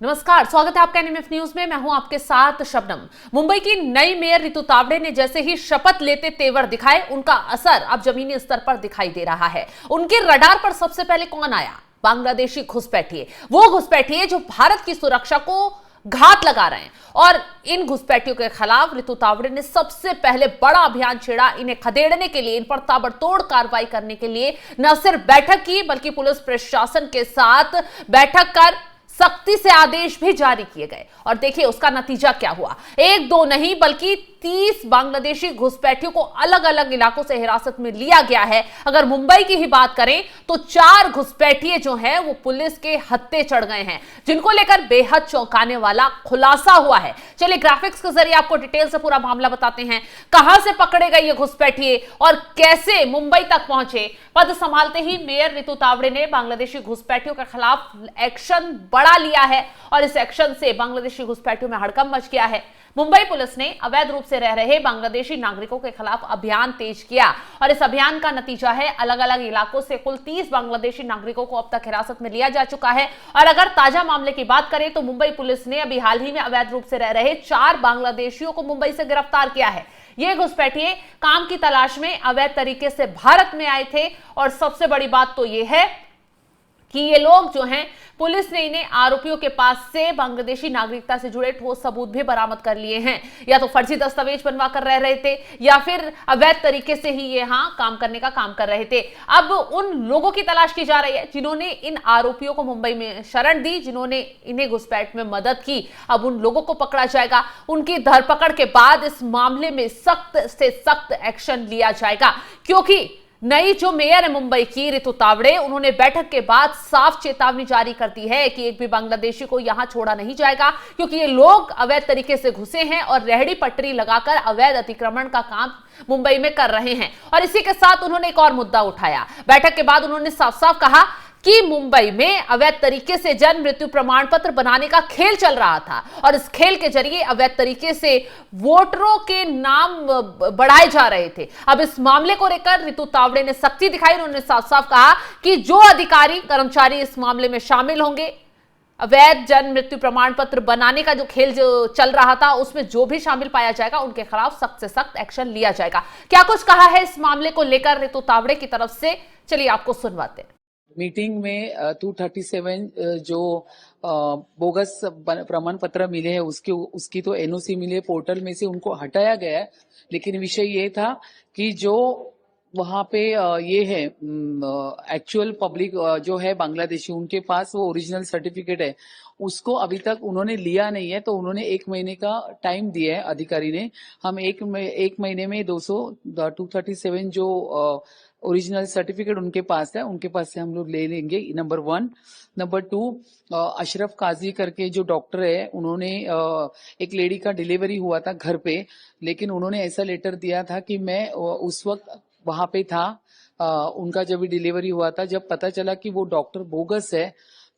नमस्कार, स्वागत है आपका एनएमएफ न्यूज में। मैं हूं आपके साथ शबनम। मुंबई की नई मेयर रितु तावड़े ने जैसे ही शपथ लेते तेवर दिखाए, उनका असर अब जमीनी स्तर पर दिखाई दे रहा है। उनके रडार पर सबसे पहले कौन आया? बांग्लादेशी घुसपैठिए। वो घुसपैठिए जो भारत की सुरक्षा को घात लगा रहे हैं। और इन घुसपैठियों के खिलाफ रितु तावड़े ने सबसे पहले बड़ा अभियान छेड़ा। इन्हें खदेड़ने के लिए, इन पर ताबड़तोड़ कार्रवाई करने के लिए न सिर्फ बैठक की, बल्कि पुलिस प्रशासन के साथ बैठक कर सख्ती से आदेश भी जारी किए गए। और देखिए उसका नतीजा क्या हुआ। एक दो नहीं बल्कि 30 बांग्लादेशी घुसपैठियों को अलग अलग इलाकों से हिरासत में लिया गया है। अगर मुंबई की ही बात करें तो 4 घुसपैठिए जो हैं वो पुलिस के हत्थे चढ़ गए हैं, जिनको लेकर बेहद चौंकाने वाला खुलासा हुआ है। चलिए ग्राफिक्स के जरिए आपको डिटेल से पूरा मामला बताते हैं। कहां से पकड़े गए ये घुसपैठिए और कैसे मुंबई तक पहुंचे। पद संभालते ही मेयर रितु तावड़े ने बांग्लादेशी घुसपैठियों के खिलाफ एक्शन बढ़ा लिया है और इस एक्शन से बांग्लादेशी घुसपैठियों में हड़कंप मच गया है। मुंबई पुलिस ने अवैध रूप से रह रहे बांग्लादेशी नागरिकों के खिलाफ अभियान तेज किया और इस अभियान का नतीजा है अलग अलग इलाकों से कुल 30 बांग्लादेशी नागरिकों को अब तक हिरासत में लिया जा चुका है। और अगर ताजा मामले की बात करें तो मुंबई पुलिस ने अभी हाल ही में अवैध रूप से रह रहे 4 बांग्लादेशियों को मुंबई से गिरफ्तार किया है। ये घुसपैठिए काम की तलाश में अवैध तरीके से भारत में आए थे और सबसे बड़ी बात तो यह है कि ये लोग जो हैं, पुलिस ने इन्हें आरोपियों के पास से बांग्लादेशी नागरिकता से जुड़े ठोस सबूत भी बरामद कर लिए हैं। या तो फर्जी दस्तावेज बनवा कर रह रहे थे या फिर अवैध तरीके से ही ये यहां काम करने का काम कर रहे थे। अब उन लोगों की तलाश की जा रही है जिन्होंने इन आरोपियों को मुंबई में शरण दी, जिन्होंने इन्हें घुसपैठ में मदद की। अब उन लोगों को पकड़ा जाएगा। उनकी धरपकड़ के बाद इस मामले में सख्त से सख्त एक्शन लिया जाएगा, क्योंकि नई जो मेयर है मुंबई की रितु तावड़े, उन्होंने बैठक के बाद साफ चेतावनी जारी कर दी है कि एक भी बांग्लादेशी को यहां छोड़ा नहीं जाएगा, क्योंकि ये लोग अवैध तरीके से घुसे हैं और रेहड़ी पटरी लगाकर अवैध अतिक्रमण का काम मुंबई में कर रहे हैं। और इसी के साथ उन्होंने एक और मुद्दा उठाया। बैठक के बाद उन्होंने साफ साफ कहा कि मुंबई में अवैध तरीके से जन्म मृत्यु प्रमाण पत्र बनाने का खेल चल रहा था और इस खेल के जरिए अवैध तरीके से वोटरों के नाम बढ़ाए जा रहे थे। अब इस मामले को लेकर रितु तावड़े ने सख्ती दिखाई। उन्होंने साफ साफ कहा कि जो अधिकारी कर्मचारी इस मामले में शामिल होंगे, अवैध जन्म मृत्यु प्रमाण पत्र बनाने का जो खेल जो चल रहा था उसमें जो भी शामिल पाया जाएगा उनके खिलाफ सख्त से सख्त एक्शन लिया जाएगा। क्या कुछ कहा है इस मामले को लेकर रितु तावड़े की तरफ से, चलिए आपको सुनवाते हैं। मीटिंग में 237 जो बोगस प्रमाण पत्र मिले हैं उसकी तो एनओसी मिली है, पोर्टल में से उनको हटाया गया है। लेकिन विषय ये था कि जो वहां पे ये है एक्चुअल पब्लिक जो है बांग्लादेशी, उनके पास वो ओरिजिनल सर्टिफिकेट है, उसको अभी तक उन्होंने लिया नहीं है। तो उन्होंने 1 महीने का टाइम दिया है अधिकारी ने। हम एक महीने में 237 जो ओरिजिनल सर्टिफिकेट उनके पास है, उनके पास से हम लोग ले लेंगे, नंबर 1। नंबर 2, अशरफ काजी करके जो डॉक्टर है, उन्होंने एक लेडी का डिलीवरी हुआ था घर पे, लेकिन उन्होंने ऐसा लेटर दिया था कि मैं उस वक्त वहां पे था, उनका जब डिलीवरी हुआ था, जब पता चला कि वो डॉक्टर बोगस है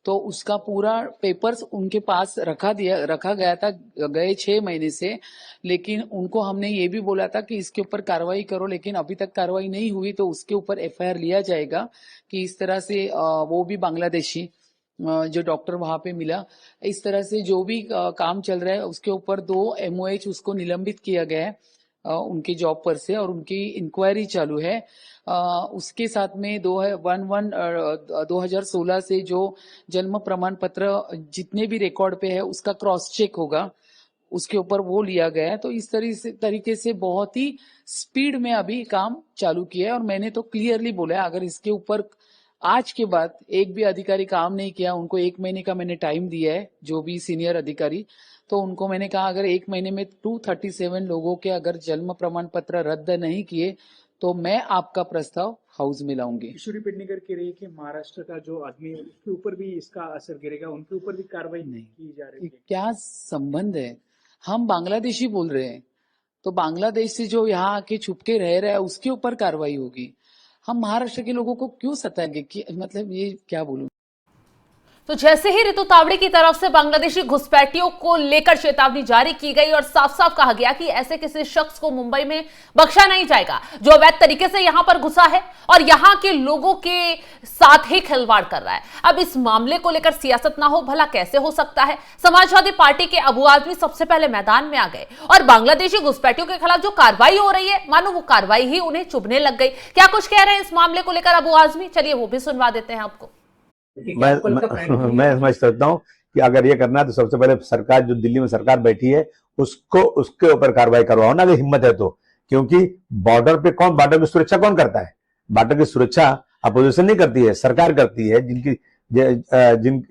तो उसका पूरा पेपर्स उनके पास रखा गया था गए 6 महीने से। लेकिन उनको हमने ये भी बोला था कि इसके ऊपर कार्रवाई करो, लेकिन अभी तक कार्रवाई नहीं हुई, तो उसके ऊपर एफआईआर लिया जाएगा कि इस तरह से वो भी बांग्लादेशी जो डॉक्टर वहां पे मिला, इस तरह से जो भी काम चल रहा है उसके ऊपर 2 MOH उसको निलंबित किया गया है उनकी जॉब पर से और उनकी इंक्वायरी चालू है। उसके साथ में 2016 से जो जन्म प्रमाण पत्र जितने भी रिकॉर्ड पे है उसका क्रॉस चेक होगा, उसके ऊपर वो लिया गया है। तो इस तरीके से बहुत ही स्पीड में अभी काम चालू किया है। और मैंने तो क्लियरली बोला है, अगर इसके ऊपर आज के बाद एक भी अधिकारी काम नहीं किया, उनको 1 महीने का मैंने टाइम दिया है, जो भी सीनियर अधिकारी, तो उनको मैंने कहा अगर 1 महीने में 237 लोगों के अगर जन्म प्रमाण पत्र रद्द नहीं किए तो मैं आपका प्रस्ताव हाउस में लाऊंगी। किशोरी पेडनेकर कह रही है कि महाराष्ट्र का जो आदमी है उसके ऊपर भी इसका असर गिरेगा, उनके ऊपर भी कार्रवाई नहीं की जा रही है। क्या संबंध है? हम बांग्लादेशी बोल रहे हैं, तो बांग्लादेश से जो यहाँ आके छुपके रह रहा है उसके ऊपर कार्रवाई होगी। हम महाराष्ट्र के लोगों को क्यों सताएंगे? मतलब ये क्या बोलूं। तो जैसे ही रितु तावड़े की तरफ से बांग्लादेशी घुसपैठियों को लेकर चेतावनी जारी की गई और साफ साफ कहा गया कि ऐसे किसी शख्स को मुंबई में बख्शा नहीं जाएगा जो अवैध तरीके से यहां पर घुसा है और यहां के लोगों के साथ ही खिलवाड़ कर रहा है। अब इस मामले को लेकर सियासत ना हो भला कैसे हो सकता है। समाजवादी पार्टी के अबू आजमी सबसे पहले मैदान में आ गए और बांग्लादेशी घुसपैठियों के खिलाफ जो कार्रवाई हो रही है मानो वो कार्रवाई ही उन्हें चुभने लग गई। क्या कुछ कह रहे हैं इस मामले को लेकर अबू आजमी, चलिए वो भी सुनवा देते हैं आपको। मैं समझ सकता हूँ कि अगर ये करना है तो सबसे पहले सरकार, जो दिल्ली में सरकार बैठी है, उसके ऊपर कार्रवाई करवाओ ना, अगर हिम्मत है तो। क्योंकि बॉर्डर पे बॉर्डर की सुरक्षा कौन करता है? बॉर्डर की सुरक्षा अपोजिशन नहीं करती है, सरकार करती है।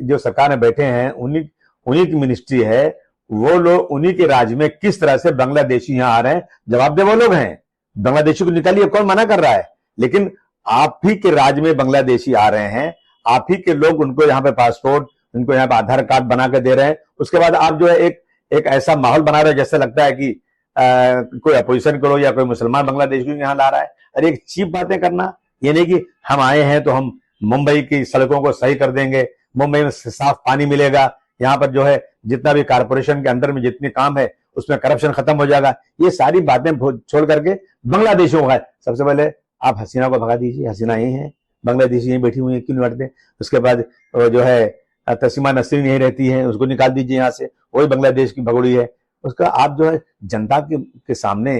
जो सरकार में बैठे हैं उन्हीं की मिनिस्ट्री है। वो लोग उन्हीं के राज्य में किस तरह से बांग्लादेशी यहाँ आ रहे हैं, जवाब दे वो लोग हैं। बांग्लादेशी को निकालिए, कौन मना कर रहा है? लेकिन आप ही के राज्य में बांग्लादेशी आ रहे हैं, आप ही के लोग उनको यहाँ पे पासपोर्ट, उनको यहाँ पे आधार कार्ड बना के दे रहे हैं। उसके बाद आप जो है एक ऐसा माहौल बना रहे हो जैसे लगता है कि कोई अपोजिशन करो या कोई मुसलमान बांग्लादेश को यहाँ ला रहा है। अरे एक चीप बातें करना, ये नहीं कि हम आए हैं तो हम मुंबई की सड़कों को सही कर देंगे, मुंबई में साफ पानी मिलेगा, यहाँ पर जो है जितना भी कारपोरेशन के अंदर में जितने काम है उसमें करप्शन खत्म हो जाएगा। ये सारी बातें छोड़ करके बांग्लादेशियों का सबसे पहले आप हसीना को भगा दीजिए। हसीना यही है, बांग्लादेशी यहीं बैठी हुई है, क्यों नहीं बैठते? उसके बाद जो है तस्लीमा नसरीन यहीं रहती है, उसको निकाल दीजिए यहाँ से, वही बांग्लादेश की भगोड़ी है। उसका आप जो है जनता के सामने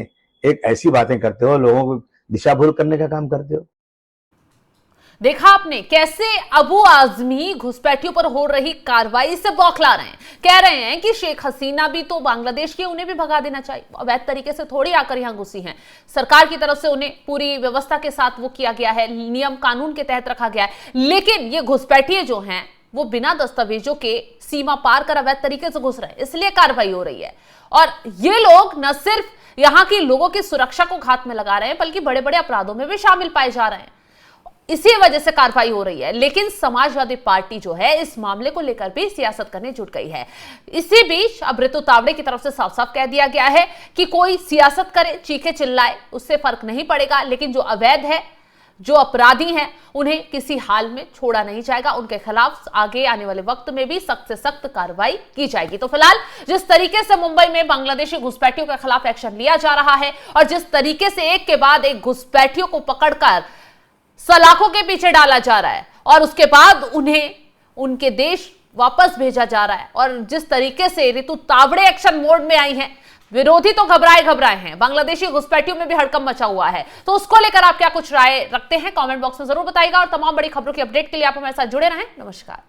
एक ऐसी बातें करते हो, लोगों को दिशा भूल करने का काम करते हो। देखा आपने कैसे अबू आजमी घुसपैठियों पर हो रही कार्रवाई से बौखला रहे हैं। कह रहे हैं कि शेख हसीना भी तो बांग्लादेश की, उन्हें भी भगा देना चाहिए। अवैध तरीके से थोड़ी आकर यहां घुसी हैं, सरकार की तरफ से उन्हें पूरी व्यवस्था के साथ वो किया गया है, नियम कानून के तहत रखा गया है। लेकिन ये घुसपैठिए जो हैं वो बिना दस्तावेजों के सीमा पार कर अवैध तरीके से घुस रहे हैं, इसलिए कार्रवाई हो रही है। और ये लोग न सिर्फ यहां के लोगों की सुरक्षा को घात में लगा रहे हैं बल्कि बड़े बड़े अपराधों में भी शामिल पाए जा रहे हैं। इसी वजह से कार्रवाई हो रही है। लेकिन समाजवादी पार्टी जो है इस मामले को लेकर भी सियासत करने जुट गई है। इसी बीच अब रितु तावड़े की तरफ से साफ साफ कह दिया गया है कि कोई सियासत करे, चीखे चिल्लाए, उससे फर्क नहीं पड़ेगा, लेकिन जो अवैध है, जो अपराधी हैं, उन्हें किसी हाल में छोड़ा नहीं जाएगा। उनके खिलाफ आगे आने वाले वक्त में भी सख्त से सख्त कार्रवाई की जाएगी। तो फिलहाल जिस तरीके से मुंबई में बांग्लादेशी घुसपैठियों के खिलाफ एक्शन लिया जा रहा है और जिस तरीके से एक के बाद एक घुसपैठियों को पकड़कर सलाखों के पीछे डाला जा रहा है और उसके बाद उन्हें उनके देश वापस भेजा जा रहा है, और जिस तरीके से रितु तावड़े एक्शन मोड में आई हैं, विरोधी तो घबराए हैं, बांग्लादेशी घुसपैठियों में भी हड़कंप मचा हुआ है। तो उसको लेकर आप क्या कुछ राय रखते हैं, कमेंट बॉक्स में जरूर बताइएगा। और तमाम बड़ी खबरों की अपडेट के लिए आप हमारे साथ जुड़े रहें। नमस्कार।